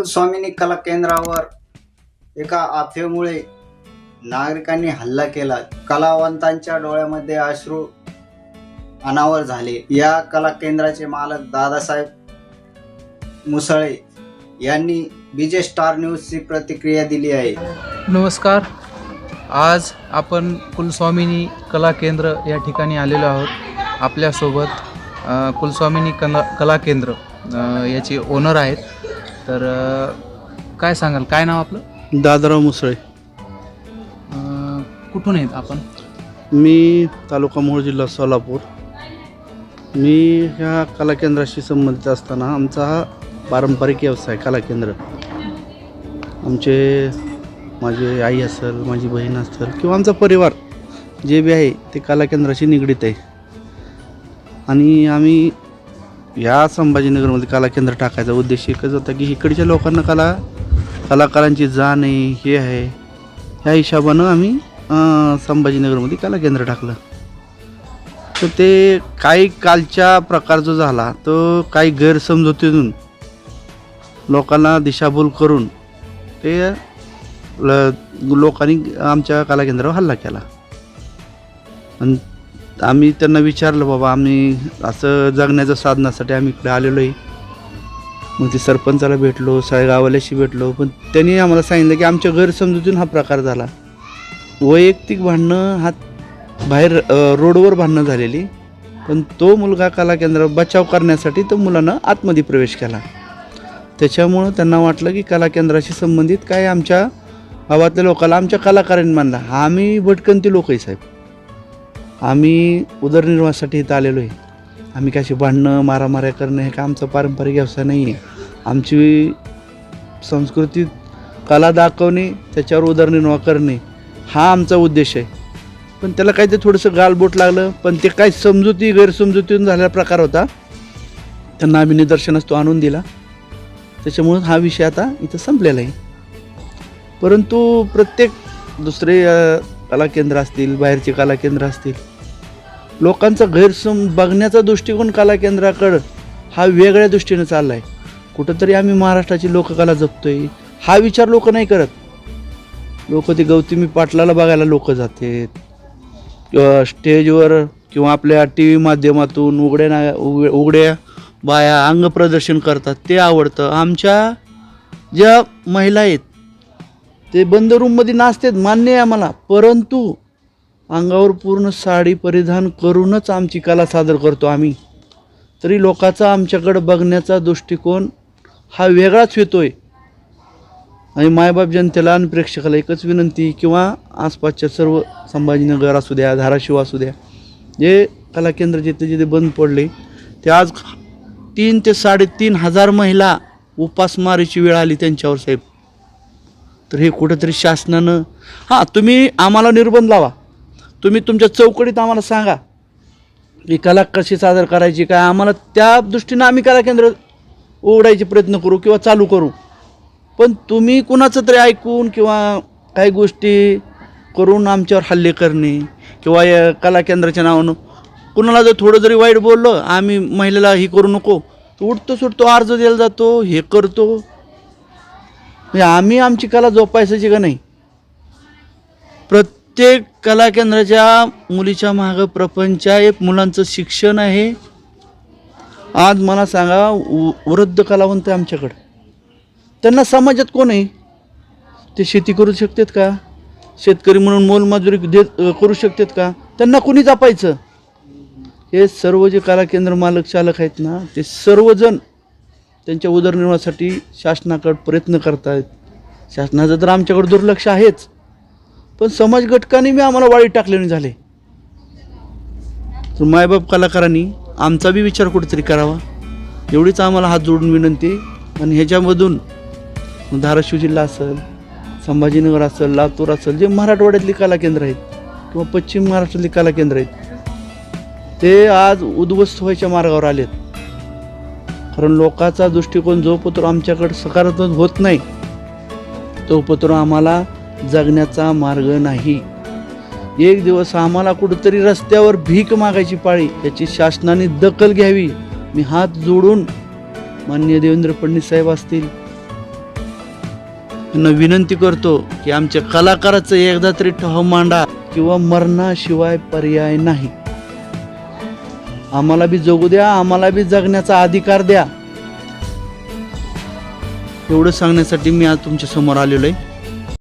कुलस्वामिनी कला केंद्रावर एका आफेमुळे नागरिकांनी हल्ला केला। कलावंतांच्या डोळ्यामध्ये अश्रू अनावर झाले। या कला केंद्राचे मालक दादासाहेब मुसळे यांनी बीजे स्टार न्यूजची प्रतिक्रिया दिली आहे। नमस्कार, आज आपण कुलस्वामिनी कला केंद्र या ठिकाणी आलेलो आहोत। आपल्यासोबत कुलस्वामिनी कला केंद्र याचे ओनर आहेत। तर काय सांगाल, काय नाव आपलं? दादाराव मुसळे। कुठून आहेत आपण? मी तालुका मोहोळ, जिल्हा सोलापूर। मी ह्या कला केंद्राशी संबंधित असताना आमचा हा पारंपरिक व्यवसाय कला केंद्र, माझी आई असेल, माझी बहीण असेल किंवा आमचा परिवार जे बी आहे ते कला केंद्राशी निगडीत आहे। आणि आम्ही या संभाजीनगरमध्ये कला केंद्र टाकायचा उद्देश एकच होता की इकडच्या लोकांना कलाकारांची जाण आहे, हे आहे, ह्या हिशोबानं आम्ही संभाजीनगरमध्ये कला केंद्र टाकलं। तर ते काही कालच्या प्रकार जो झाला तो काही गैरसमजुतीतून लोकांना दिशाभूल करून ते लोकांनी आमच्या कला केंद्रावर हल्ला केला। आणि आम्ही त्यांना विचारलं, बाबा आम्ही असं जगण्याच्या साधनासाठी आम्ही इकडे आलेलो आहे। मग ते सरपंचाला भेटलो, गावाल्याशी भेटलो, पण त्यांनी आम्हाला सांगितलं की आमच्या गैरसमजुतीतून हा प्रकार झाला। वैयक्तिक भांडणं हा बाहेर रोडवर भांडणं झालेली, पण तो मुलगा कला केंद्रावर बचाव करण्यासाठी तो मुलानं आतमध्ये प्रवेश केला। त्याच्यामुळं त्यांना वाटलं की कला केंद्राशी संबंधित काय आमच्या गावातल्या लोकांना आमच्या कलाकारांनी मानला। आम्ही भटकंती लोक आहे साहेब, आम्ही उदरनिर्वाहासाठी इथं आलेलो आहे। आम्ही कशी भांडणं मारामाऱ्या करणं हे का आमचा पारंपरिक व्यवसाय नाही आहे। आमची संस्कृती कला दाखवणे, त्याच्यावर उदरनिर्वाह करणे हा आमचा उद्देश आहे। पण त्याला काय ते थोडंसं गालबोट लागलं, पण ते काय गैरसमजुतीतून झालेला प्रकार होता। त्यांना आम्ही निदर्शनास तो आणून दिला, त्याच्यामुळं हा विषय आता इथं संपलेला आहे। परंतु प्रत्येक दुसरे कला केंद्र असतील, बाहेरचे कला केंद्र असतील, लोकांचा बघण्याचा दृष्टिकोन कला केंद्राकडं हा वेगळ्या दृष्टीनं चालला आहे। कुठंतरी आम्ही महाराष्ट्राची लोककला जपतोय हा विचार लोक नाही करत। लोक ते गौतमी पाटलाला बघायला लोक जातात, किंवा स्टेजवर किंवा आपल्या टी व्ही माध्यमातून उघड्या बाया अंग प्रदर्शन करतात, ते आवडतं। आमच्या ज्या महिला आहेत ते बंद रूममध्ये नाचतात, मान्य आहे आम्हाला, परंतु अंगावर पूर्ण साडी परिधान करूनच आमची कला सादर करतो आम्ही। तरी लोकांचा आमच्याकडं बघण्याचा दृष्टिकोन हा वेगळाच येतोय। आणि मायबाप जनतेला आणि प्रेक्षकाला एकच विनंती, किंवा आसपासच्या सर्व संभाजीनगर असू द्या, धाराशिव असू द्या, जे कला केंद्र जिथे जिथे बंद पडले ते आज 3,000 ते 3,500 महिला उपासमारीची वेळ आली त्यांच्यावर साहेब। तर हे कुठंतरी शासनानं तुम्ही आम्हाला निर्बंध लावा, तुम्ही तुमच्या चौकटीत आम्हाला सांगा की कला कशी सादर करायची, काय आम्हाला त्या दृष्टीनं आम्ही कला केंद्र उघडायचे प्रयत्न करू किंवा चालू करू। पण तुम्ही कुणाचं तरी ऐकून किंवा काही गोष्टी करून आमच्यावर हल्ले करणे किंवा या कला केंद्राच्या नावानं कुणाला जर थोडं जरी वाईट बोललं, आम्ही महिलेला ही करू नको, तो उठतो सुटतो, अर्ज द्यायला जातो, हे करतो। म्हणजे आम्ही आमची कला जोपासायची का नाही? प्रत्येक कला केंद्राच्या मुलीच्या मागं प्रपंच एक मुलांचं शिक्षण आहे। आज मला सांगा, वृद्ध कलावंत आमच्याकडं, त्यांना समाजात कोण आहे? ते शेती करू शकतात का? शेतकरी म्हणून मोलमजुरी करू शकतात का? त्यांना कोणी जपायचं? हे सर्व जे कला केंद्र मालक चालक आहेत ना, ते सर्वजण त्यांच्या उदरनिर्वाहासाठी शासनाकडे प्रयत्न करत आहेत। शासनाचं तर आमच्याकडे दुर्लक्ष आहेच, पण समाज घटकांनी बी आम्हाला वाळीत टाकलेले झाले। तर मायबाप कलाकारांनी आमचा बी विचार कुठेतरी करावा, एवढीच आम्हाला हात जोडून विनंती। आणि ह्याच्यामधून धाराशिव जिल्हा असेल, संभाजीनगर असेल, लातूर असेल, जे मराठवाड्यातली कला केंद्र आहेत किंवा पश्चिम महाराष्ट्रातली कला केंद्र आहेत, ते आज उद्ध्वस्त व्हायच्या मार्गावर आलेत। कारण लोकांचा दृष्टिकोन जोपर्यंत आमच्याकडे सकारात्मक होत नाही तोपर्यंत आम्हाला जगण्याचा मार्ग नाही। एक दिवस आम्हाला कुठेतरी रस्त्यावर भीक मागायची पाळी, याची शासनाने दखल घ्यावी। मी हात जोडून माननीय देवेंद्र फडणवीस साहेब असतील त्यांना विनंती करतो की आमच्या कलाकाराचं एकदा तरी ठहाव मांडा किंवा मरणाशिवाय पर्याय नाही. आम्हाला बी जगू द्या, आम्हाला बी जगण्याचा अधिकार द्या. एवढं सांगण्यासाठी मी आज तुमच्या समोर आलेलो आहे.